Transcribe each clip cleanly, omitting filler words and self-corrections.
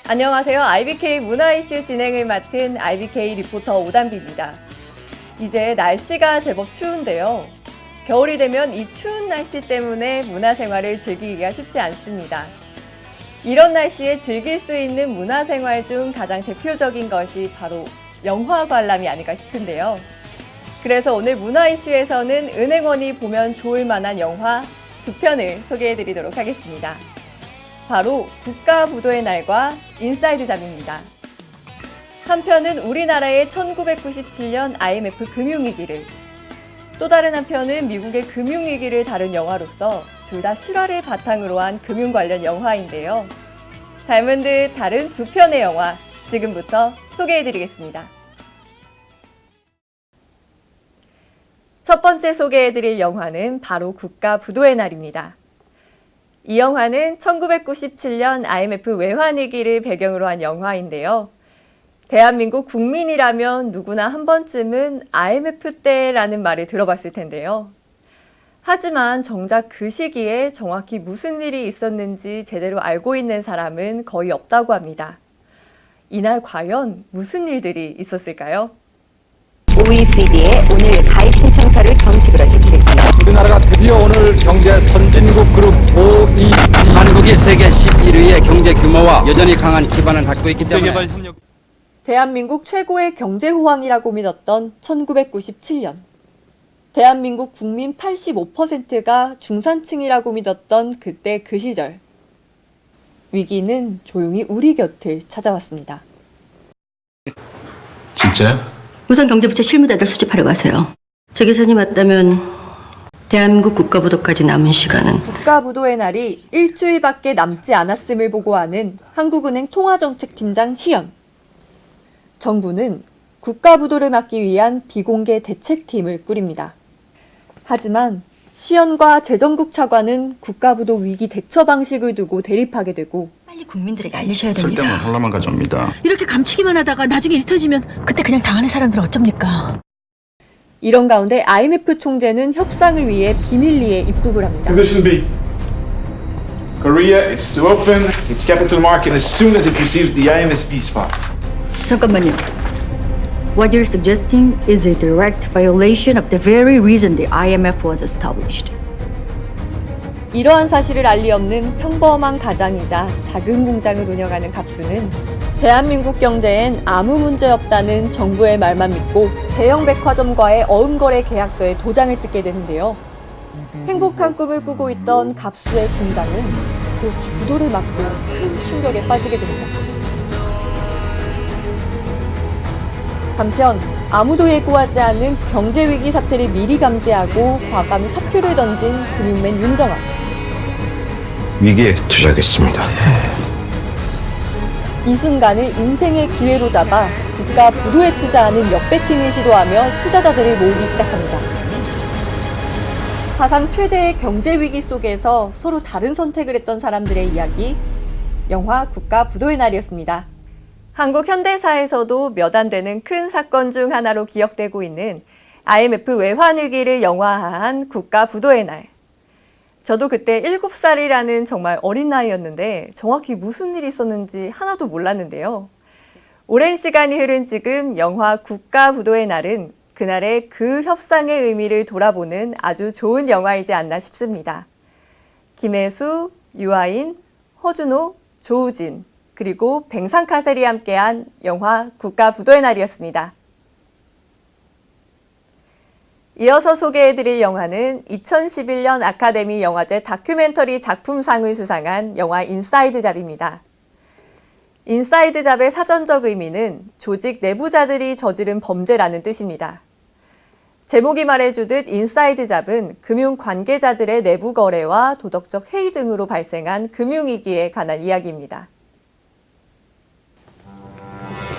안녕하세요. IBK 문화 이슈 진행을 맡은 IBK 리포터 오단비입니다. 이제 날씨가 제법 추운데요. 겨울이 되면 이 추운 날씨 때문에 문화생활을 즐기기가 쉽지 않습니다. 이런 날씨에 즐길 수 있는 문화생활 중 가장 대표적인 것이 바로 영화 관람이 아닐까 싶은데요. 그래서 오늘 문화 이슈에서는 은행원이 보면 좋을 만한 영화 두 편을 소개해드리도록 하겠습니다. 바로 국가부도의 날과 인사이드 잡입니다. 한 편은 우리나라의 1997년 IMF 금융위기를, 또 다른 한 편은 미국의 금융위기를 다룬 영화로서 둘 다 실화를 바탕으로 한 금융 관련 영화인데요. 닮은 듯 다른 두 편의 영화 지금부터 소개해드리겠습니다. 첫 번째 소개해드릴 영화는 바로 국가부도의 날입니다. 이 영화는 1997년 IMF 외환위기를 배경으로 한 영화인데요. 대한민국 국민이라면 누구나 한 번쯤은 IMF 때라는 말을 들어봤을 텐데요. 하지만 정작 그 시기에 정확히 무슨 일이 있었는지 제대로 알고 있는 사람은 거의 없다고 합니다. 이날 과연 무슨 일들이 있었을까요? OECD에 오늘 가입 신청서를 정식으로 제출했습니다. 우리나라가 드디어 오늘 경제 선진국 그룹 OECD 한국이 세계 11위의 경제 규모와 여전히 강한 기반을 갖고 있기 때문에 대한민국 최고의 경제 호황이라고 믿었던 1997년. 대한민국 국민 85%가 중산층이라고 믿었던 그때 그 시절. 위기는 조용히 우리 곁을 찾아왔습니다. 진짜요? 우선 경제부처 실무자들 수집하러 가세요. 저 계산이 맞다면 대한민국 국가부도까지 남은 시간은 국가부도의 날이 일주일밖에 남지 않았음을 보고하는 한국은행 통화정책팀장 시연. 정부는 국가부도를 막기 위한 비공개 대책팀을 꾸립니다. 하지만 시연과 재정국 차관은 국가부도 위기 대처 방식을 두고 대립하게 되고 빨리 국민들에게 알리셔야 됩니다. 쓸데없는 혼란만 가져옵니다. 이렇게 감추기만 하다가 나중에 일 터지면 그때 그냥 당하는 사람들은 어쩝니까? 이런 가운데 IMF 총재는 협상을 위해 비밀리에 입국을 합니다. Condition B. Korea is to open its capital market as soon as it receives the IMF ceasefire. 잠깐만요. What you're suggesting is a direct violation of the very reason the IMF was established. 이러한 사실을 알리 없는 평범한 가장이자 작은 공장을 운영하는 갑수는 대한민국 경제엔 아무 문제 없다는 정부의 말만 믿고 대형 백화점과의 어음거래 계약서에 도장을 찍게 되는데요. 행복한 꿈을 꾸고 있던 갑수의 공장은 곧 부도를 맞고 큰 충격에 빠지게 됩니다. 한편 아무도 예고하지 않은 경제위기 사태를 미리 감지하고 과감히 사표를 던진 금융맨 윤정아. 위기에 투자하겠습니다. 이 순간을 인생의 기회로 잡아 국가 부도에 투자하는 역배팅을 시도하며 투자자들을 모으기 시작합니다. 사상 최대의 경제 위기 속에서 서로 다른 선택을 했던 사람들의 이야기, 영화 국가 부도의 날이었습니다. 한국 현대사에서도 몇 안 되는 큰 사건 중 하나로 기억되고 있는 IMF 외환위기를 영화화한 국가 부도의 날. 저도 그때 7살이라는 정말 어린 나이였는데 정확히 무슨 일이 있었는지 하나도 몰랐는데요. 오랜 시간이 흐른 지금 영화 국가부도의 날은 그날의 그 협상의 의미를 돌아보는 아주 좋은 영화이지 않나 싶습니다. 김혜수, 유아인, 허준호, 조우진, 그리고 뱅상카셀이 함께한 영화 국가부도의 날이었습니다. 이어서 소개해드릴 영화는 2011년 아카데미 영화제 다큐멘터리 작품상을 수상한 영화 인사이드 잡입니다. 인사이드 잡의 사전적 의미는 조직 내부자들이 저지른 범죄라는 뜻입니다. 제목이 말해주듯 인사이드 잡은 금융 관계자들의 내부 거래와 도덕적 해이 등으로 발생한 금융위기에 관한 이야기입니다.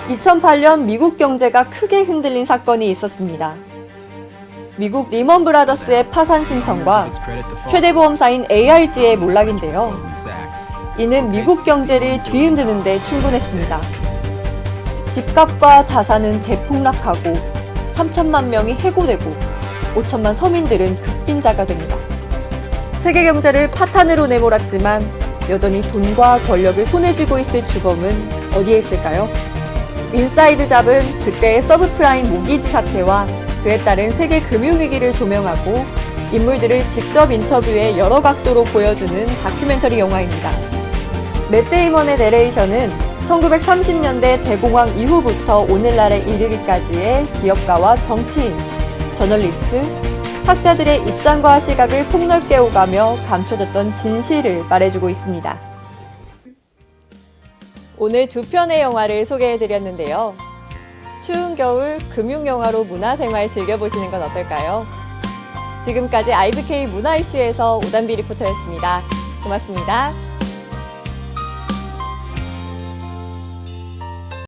2008년 미국 경제가 크게 흔들린 사건이 있었습니다. 미국 리먼 브라더스의 파산 신청과 최대 보험사인 AIG의 몰락인데요. 이는 미국 경제를 뒤흔드는 데 충분했습니다. 집값과 자산은 대폭락하고 3천만 명이 해고되고 5천만 서민들은 극빈자가 됩니다. 세계 경제를 파탄으로 내몰았지만 여전히 돈과 권력을 손에 쥐고 있을 주범은 어디에 있을까요? 인사이드 잡은 그때의 서브프라임 모기지 사태와 그에 따른 세계 금융위기를 조명하고 인물들을 직접 인터뷰해 여러 각도로 보여주는 다큐멘터리 영화입니다. 맷 데이먼의 내레이션은 1930년대 대공황 이후부터 오늘날에 이르기까지의 기업가와 정치인, 저널리스트, 학자들의 입장과 시각을 폭넓게 오가며 감춰졌던 진실을 말해주고 있습니다. 오늘 두 편의 영화를 소개해드렸는데요. 추운 겨울 금융영화로 문화생활 즐겨보시는 건 어떨까요? 지금까지 IBK 문화 이슈에서 오단비 리포터였습니다. 고맙습니다.